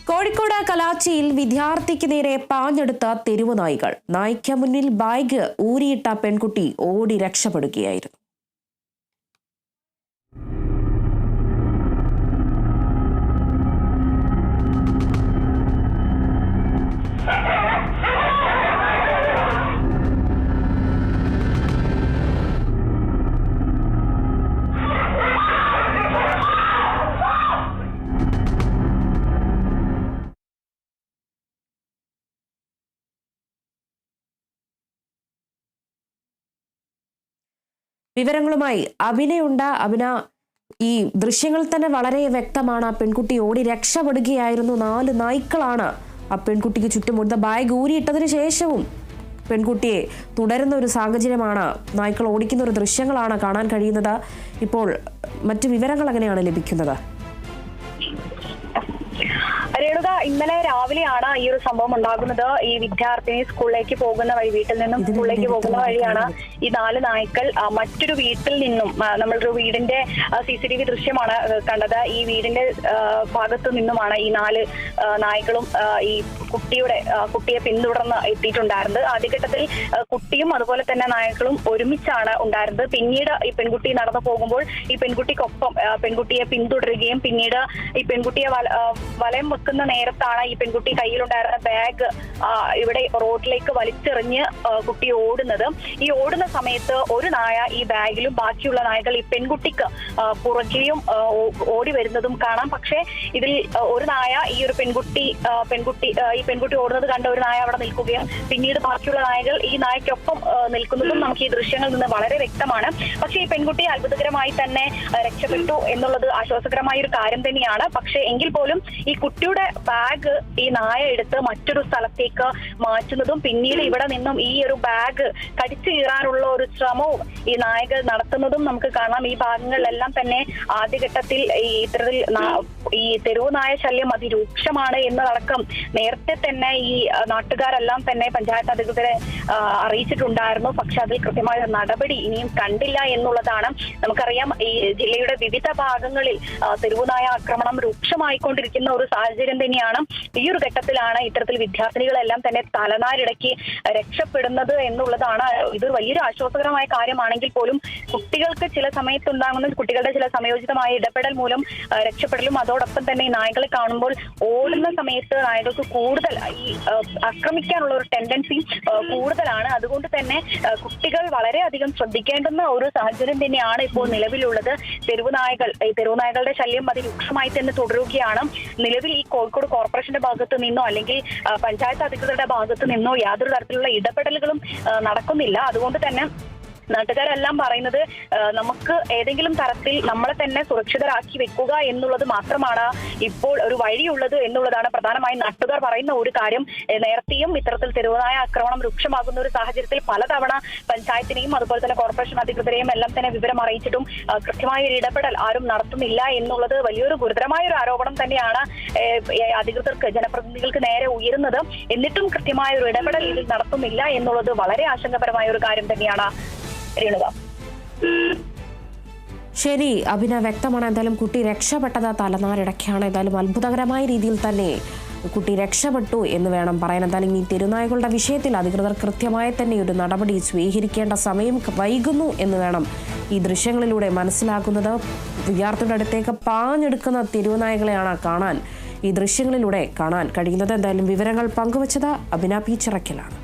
കോഴിക്കോട് കലാച്ചിയിൽ വിദ്യാർത്ഥിക്ക് നേരെ പാഞ്ഞെടുത്ത തെരുവ് നായ്കൾ. നായ്ക്ക് മുന്നിൽ ബാഗ് ഊരിയിട്ട പെൺകുട്ടി ഓടി രക്ഷപ്പെടുകയായിരുന്നു. വിവരങ്ങളുമായി അഭിനയുണ്ട്. അഭിന, ഈ ദൃശ്യങ്ങൾ തന്നെ വളരെ വ്യക്തമാണ്. ആ പെൺകുട്ടി ഓടി രക്ഷപ്പെടുകയായിരുന്നു. 4 നായ്ക്കളാണ് ആ പെൺകുട്ടിക്ക് ചുറ്റുമുള്ള ബാഗ് ഊരിയിട്ടതിന് ശേഷവും പെൺകുട്ടിയെ തുടരുന്ന ഒരു സാഹചര്യമാണ്. നായ്ക്കൾ ഓടിക്കുന്ന ഒരു ദൃശ്യങ്ങളാണ് കാണാൻ കഴിയുന്നത്. ഇപ്പോൾ മറ്റു വിവരങ്ങൾ എങ്ങനെയാണ് ലഭിക്കുന്നത്? രേണുക, ഇന്നലെ രാവിലെയാണ് ഈ ഒരു സംഭവം ഉണ്ടാകുന്നത്. ഈ വിദ്യാർത്ഥിനി സ്കൂളിലേക്ക് പോകുന്ന വഴി, വീട്ടിൽ നിന്നും സ്കൂളിലേക്ക് പോകുന്ന വഴിയാണ് ഈ 4 നായ്ക്കൾ മറ്റൊരു വീട്ടിൽ നിന്നും, നമ്മളൊരു വീടിന്റെ CCTV ദൃശ്യമാണ് കണ്ടത്. ഈ വീടിന്റെ ഭാഗത്തു നിന്നുമാണ് ഈ 4 നായ്ക്കളും ഈ കുട്ടിയെ പിന്തുടർന്ന് എത്തിയിട്ടുണ്ടായിരുന്നത്. ആദ്യഘട്ടത്തിൽ കുട്ടിയും അതുപോലെ തന്നെ നായ്ക്കളും ഒരുമിച്ചാണ് ഉണ്ടായിരുന്നത്. പിന്നീട് ഈ പെൺകുട്ടി നടന്നു പോകുമ്പോൾ ഈ പെൺകുട്ടിക്കൊപ്പം പെൺകുട്ടിയെ പിന്തുടരുകയും പിന്നീട് ഈ പെൺകുട്ടിയെ വലയം വെക്കുന്ന നേരത്താണ് ഈ പെൺകുട്ടി കയ്യിലുണ്ടായിരുന്ന ബാഗ് ഇവിടെ റോഡിലേക്ക് വലിച്ചെറിഞ്ഞ് കുട്ടി ഓടുന്നത്. ഈ ഓടുന്ന സമയത്ത് ഒരു നായ ഈ ബാഗിലും ബാക്കിയുള്ള നായകൾ ഈ പെൺകുട്ടിക്ക് പുറകെയും ഓടി വരുന്നതും കാണാം. പക്ഷേ ഇതിൽ ഒരു നായ ഈ ഒരു പെൺകുട്ടി ഓടുന്നത് കണ്ട ഒരു നായ അവിടെ നിൽക്കുകയും പിന്നീട് ബാക്കിയുള്ള നായകൾ ഈ നായക്കൊപ്പം നിൽക്കുന്നതും നമുക്ക് ഈ ദൃശ്യങ്ങളിൽ നിന്ന് വളരെ വ്യക്തമാണ്. പക്ഷേ ഈ പെൺകുട്ടി അത്ഭുതകരമായി തന്നെ രക്ഷപ്പെട്ടു എന്നുള്ളത് ആശ്വാസകരമായ ഒരു കാര്യം തന്നെയാണ്. പക്ഷേ എങ്കിൽ പോലും ഈ കുട്ടിയുടെ ബാഗ് ഈ നായ എടുത്ത് മറ്റൊരു സ്ഥലത്തേക്ക് മാറ്റുന്നതും പിന്നീട് ഇവിടെ നിന്നും ഈ ഒരു ബാഗ് കടിച്ചു കീറാനുള്ള ഒരു ശ്രമവും ഈ നായകൾ നടത്തുന്നതും നമുക്ക് കാണാം. ഈ ഭാഗങ്ങളിലെല്ലാം തന്നെ ആദ്യഘട്ടത്തിൽ ഇത്തരത്തിൽ ഈ തെരുവ് നായ ശല്യം അതിരൂക്ഷമാണ് എന്നതടക്കം നേരത്തെ തന്നെ ഈ നാട്ടുകാരെല്ലാം തന്നെ പഞ്ചായത്ത് അധികൃതരെ അറിയിച്ചിട്ടുണ്ടായിരുന്നു. പക്ഷെ അതിൽ കൃത്യമായ നടപടി ഇനിയും കണ്ടില്ല എന്നുള്ളതാണ്. നമുക്കറിയാം, ഈ ജില്ലയുടെ വിവിധ ഭാഗങ്ങളിൽ തെരുവുനായ ആക്രമണം രൂക്ഷമായിക്കൊണ്ടിരിക്കുന്ന ഒരു സാഹചര്യം തന്നെയാണ്. ഈ ഒരു ഘട്ടത്തിലാണ് ഇത്തരത്തിൽ വിദ്യാർത്ഥിനികളെല്ലാം തന്നെ തലനാരിടയ്ക്ക് രക്ഷപ്പെടുന്നത് എന്നുള്ളതാണ്. ഇതൊരു വലിയൊരു ആശ്വാസകരമായ കാര്യമാണെങ്കിൽ പോലും കുട്ടികൾക്ക് ചില സമയത്തുണ്ടാകുന്ന കുട്ടികളുടെ ചില സമയോചിതമായ ഇടപെടൽ മൂലം രക്ഷപ്പെടലും അതോടൊപ്പം തന്നെ ഈ നായകളെ കാണുമ്പോൾ ഓടുന്ന സമയത്ത് നായകൾക്ക് കൂടുതൽ ഈ ആക്രമിക്കാനുള്ള ഒരു ടെൻഡൻസി കൂടുതലാണ്. അതുകൊണ്ട് തന്നെ കുട്ടികൾ വളരെയധികം ശ്രദ്ധിക്കേണ്ടുന്ന ഒരു സാഹചര്യം തന്നെയാണ് ഇപ്പോൾ നിലവിലുള്ളത്. തെരുവുനായകളുടെ ശല്യം അതിരൂക്ഷമായി തന്നെ തുടരുകയാണ്. നിലവിൽ ഈ കോഴിക്കോട് കോർപ്പറേഷന്റെ ഭാഗത്ത് നിന്നോ അല്ലെങ്കിൽ പഞ്ചായത്ത് അധികൃതരുടെ ഭാഗത്ത് നിന്നോ യാതൊരു തരത്തിലുള്ള ഇടപെടലുകളും നടക്കുന്നില്ല. അതുകൊണ്ട് തന്നെ നാട്ടുകാരെല്ലാം പറയുന്നത് നമുക്ക് ഏതെങ്കിലും തരത്തിൽ നമ്മളെ തന്നെ സുരക്ഷിതരാക്കി വെക്കുക എന്നുള്ളത് മാത്രമാണ് ഇപ്പോൾ ഒരു വഴിയുള്ളത് എന്നുള്ളതാണ് പ്രധാനമായും നാട്ടുകാർ പറയുന്ന ഒരു കാര്യം. നേരത്തെയും ഇത്തരത്തിൽ തെരുവുനായ ആക്രമണം രൂക്ഷമാകുന്ന ഒരു സാഹചര്യത്തിൽ പലതവണ പഞ്ചായത്തിനെയും അതുപോലെ തന്നെ കോർപ്പറേഷൻ അധികൃതരെയും എല്ലാം തന്നെ വിവരം അറിയിച്ചിട്ടും കൃത്യമായ ഒരു ഇടപെടൽ ആരും നടത്തുന്നില്ല എന്നുള്ളത് വലിയൊരു ഗുരുതരമായ ഒരു ആരോപണം തന്നെയാണ് അധികൃതർക്ക്, ജനപ്രതിനിധികൾക്ക് നേരെ ഉയരുന്നത്. എന്നിട്ടും കൃത്യമായ ഒരു ഇടപെടൽ ഇതിൽ നടത്തുന്നില്ല എന്നുള്ളത് വളരെ ആശങ്കപരമായ ഒരു കാര്യം തന്നെയാണ്. ശരി അഭിന, വ്യക്തമാണ്. എന്തായാലും കുട്ടി രക്ഷപ്പെട്ടത് തലനാരിടയ്ക്കാണ്. എന്തായാലും അത്ഭുതകരമായ രീതിയിൽ തന്നെ കുട്ടി രക്ഷപ്പെട്ടു എന്ന് വേണം പറയാൻ. എന്തായാലും ഈ തെരുനായകളുടെ വിഷയത്തിൽ അധികൃതർ കൃത്യമായി തന്നെ ഒരു നടപടി സ്വീകരിക്കേണ്ട സമയം വൈകുന്നു എന്ന് വേണം ഈ ദൃശ്യങ്ങളിലൂടെ മനസ്സിലാക്കുന്നത്. വിദ്യാർത്ഥിയുടെ അടുത്തേക്ക് പാഞ്ഞെടുക്കുന്ന തെരുവുനായകളെയാണ് ഈ ദൃശ്യങ്ങളിലൂടെ കാണാൻ കഴിയുന്നത്. എന്തായാലും വിവരങ്ങൾ പങ്കുവച്ചത് അഭിന പി ചിറക്കലാണ്.